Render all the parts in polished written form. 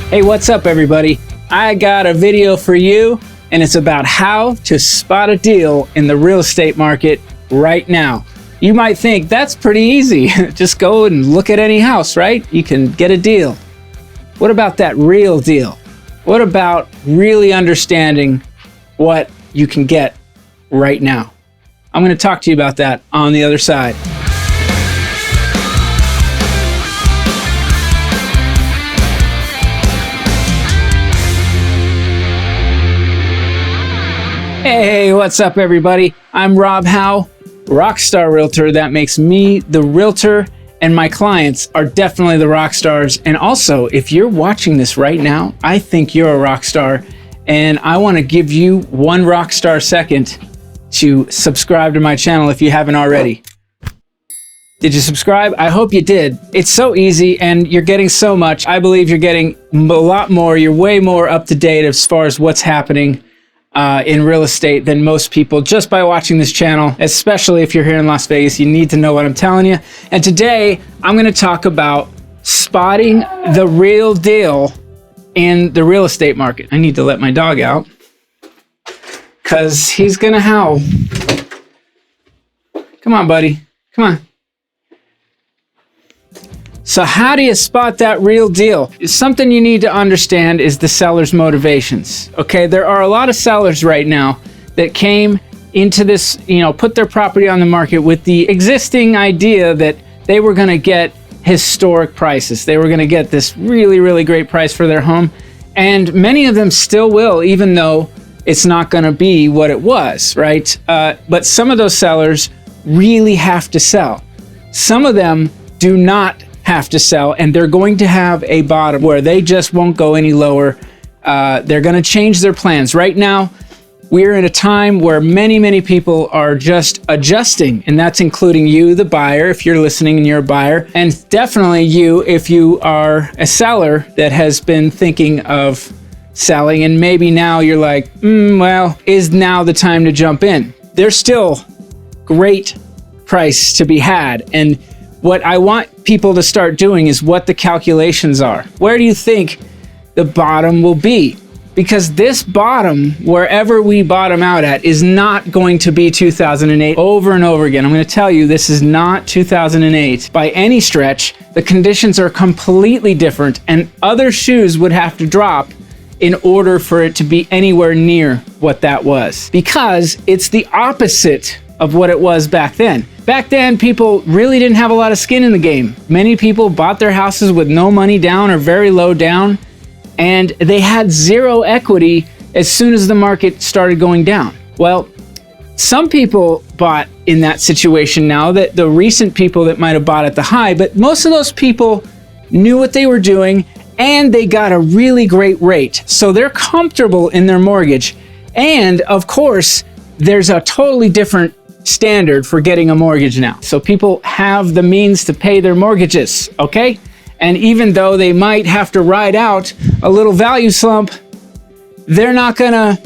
Hey, what's up everybody? I got a video for you and it's about how to spot a deal in the real estate market right now. You might think that's pretty easy. Just go and look at any house, right? You can get a deal. What about that real deal? What about really understanding what you can get right now? I'm going to talk to you about that on the other side. Hey, what's up everybody? I'm Rob Hau ROCKSTAR Realtor. That makes me the realtor, and my clients are definitely the rock stars. And also, if you're watching this right now, I think you're a rock star, and I want to give you one rock star second to subscribe to my channel if you haven't already. Did you subscribe? I hope you did. It's so easy and you're getting so much. I believe you're getting a lot more. You're way more up to date as far as what's happening in real estate than most people just by watching this channel, especially if you're here in Las Vegas. You need to know what I'm telling you. And today I'm going to talk about spotting the real deal in the real estate market. I need to let my dog out because he's going to howl. Come on, buddy. Come on. So how do you spot that real deal? Something you need to understand is the seller's motivations. Okay, there are a lot of sellers right now that came into this, put their property on the market with the existing idea that they were going to get historic prices. They were going to get this really, really great price for their home. And many of them still will, even though it's not going to be what it was, right? But some of those sellers really have to sell. Some of them do not have to sell, and they're going to have a bottom where they just won't go any lower. They're going to change their plans. Right now, we're in a time where many people are just adjusting, and that's including you, the buyer, if you're listening and you're a buyer, and definitely you if you are a seller that has been thinking of selling, and maybe now you're like, well, is now the time to jump in? There's still great price to be had, and what I want people to start doing is what the calculations are. Where do you think the bottom will be? Because this bottom, wherever we bottom out at, is not going to be 2008 over and over again. I'm going to tell you, this is not 2008 by any stretch. The conditions are completely different, and other shoes would have to drop in order for it to be anywhere near what that was. Because it's the opposite of what it was back then. Back then, people really didn't have a lot of skin in the game. Many people bought their houses with no money down or very low down, and they had zero equity as soon as the market started going down. Well, some people bought in that situation now, that the recent people that might have bought at the high, but most of those people knew what they were doing and they got a really great rate. So they're comfortable in their mortgage. And of course, there's a totally different standard for getting a mortgage now. So people have the means to pay their mortgages, okay? And even though they might have to ride out a little value slump, they're not gonna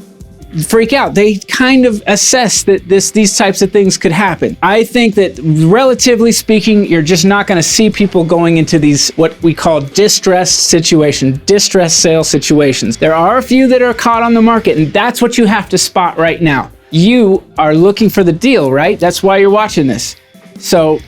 freak out. They kind of assess that these types of things could happen. I think that relatively speaking, you're just not gonna see people going into these, what we call distressed sale situations. There are a few that are caught on the market, and that's what you have to spot right now. You are looking for the deal, right? That's why you're watching this. So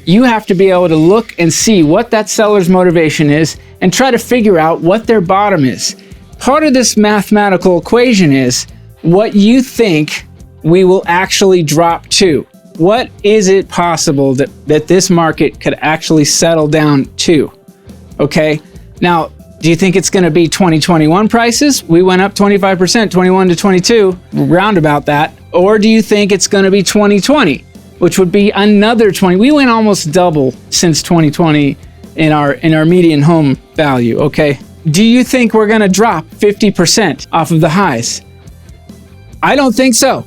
you have to be able to look and see what that seller's motivation is and try to figure out what their bottom is. Part of this mathematical equation is what you think we will actually drop to. What is it possible that this market could actually settle down to? Okay, now, do you think it's going to be 2021 prices? We went up 25%, 21 to 22, round about that. Or do you think it's going to be 2020, which would be another 20? We went almost double since 2020 in our median home value, okay? Do you think we're going to drop 50% off of the highs? I don't think so.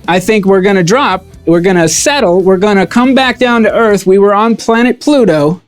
I think we're going to drop, we're going to settle, we're going to come back down to Earth. We were on planet Pluto,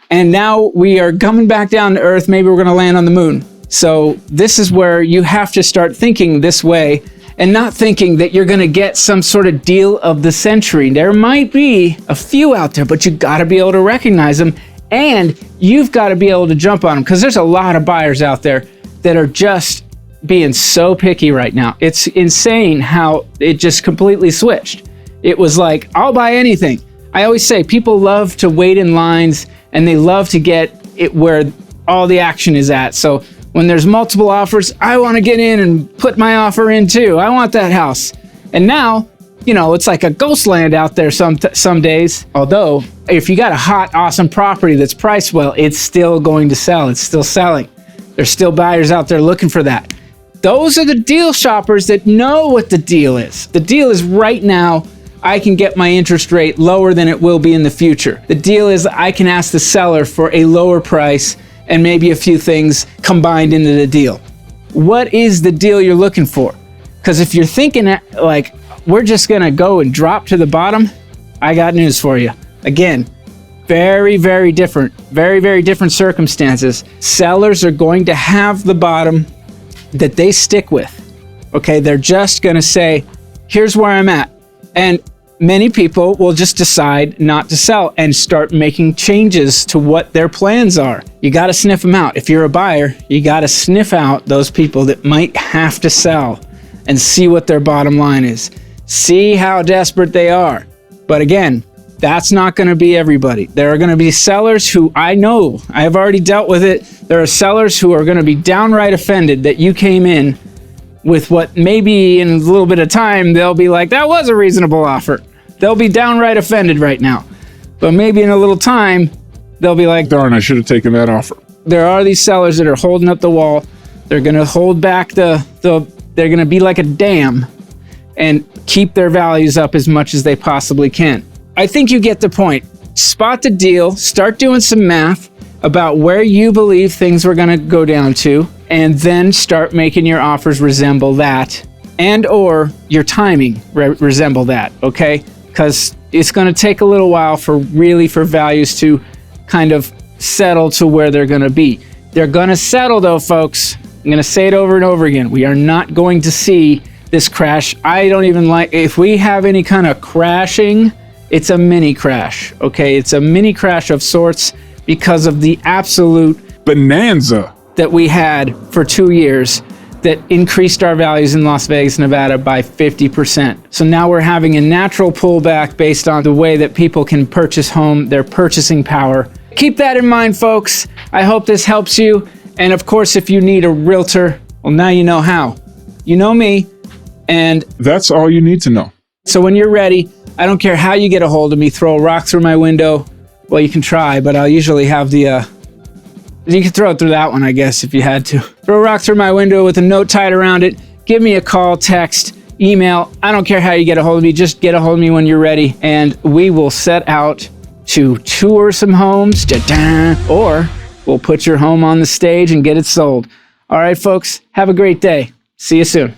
and now we are coming back down to Earth. Maybe we're going to land on the moon. So this is where you have to start thinking this way and not thinking that you're going to get some sort of deal of the century. There might be a few out there, but you got to be able to recognize them And you've got to be able to jump on them, because there's a lot of buyers out there that are just being so picky right now. It's insane how it just completely switched. It was like, I'll buy anything. I always say people love to wait in lines and they love to get it where all the action is at. So when there's multiple offers, I want to get in and put my offer in too. I want that house. And now, you know, it's like a ghost land out there some days. Although, if you got a hot, awesome property that's priced well, it's still going to sell. It's still selling. There's still buyers out there looking for that. Those are the deal shoppers that know what the deal is. The deal is right now, I can get my interest rate lower than it will be in the future. The deal is I can ask the seller for a lower price and maybe a few things combined into the deal. What is the deal you're looking for? Because if you're thinking like, we're just gonna go and drop to the bottom, I got news for you. Again, very, very different, very, very different circumstances. Sellers are going to have the bottom that they stick with. Okay, they're just gonna say, here's where I'm at. And many people will just decide not to sell and start making changes to what their plans are. You got to sniff them out. If you're a buyer, you got to sniff out those people that might have to sell and see what their bottom line is. See how desperate they are. But again, that's not going to be everybody. There are going to be sellers who I know, I have already dealt with it. There are sellers who are going to be downright offended that you came in with what maybe in a little bit of time, they'll be like, that was a reasonable offer. They'll be downright offended right now. But maybe in a little time, they'll be like, darn, I should have taken that offer. There are these sellers that are holding up the wall. They're going to hold back they're going to be like a dam and keep their values up as much as they possibly can. I think you get the point. Spot the deal, start doing some math about where you believe things are going to go down to, and then start making your offers resemble that, and or your timing resemble that, okay? Because it's going to take a little while for values to kind of settle to where they're going to be. They're going to settle though, folks. I'm going to say it over and over again. We are not going to see this crash. I don't even like, if we have any kind of crashing, it's a mini crash, okay? It's a mini crash of sorts because of the absolute bonanza that we had for 2 years that increased our values in Las Vegas, Nevada by 50%. So now we're having a natural pullback based on the way that people can purchase home, their purchasing power. Keep that in mind, folks. I hope this helps you. And of course, if you need a realtor, well, now you know how. You know me, and that's all you need to know. So when you're ready, I don't care how you get a hold of me, throw a rock through my window. Well, you can try, but I'll usually have you can throw it through that one, I guess, if you had to. Throw a rock through my window with a note tied around it. Give me a call, text, email. I don't care how you get a hold of me. Just get a hold of me when you're ready, and we will set out to tour some homes, or we'll put your home on the stage and get it sold. All right, folks, have a great day. See you soon.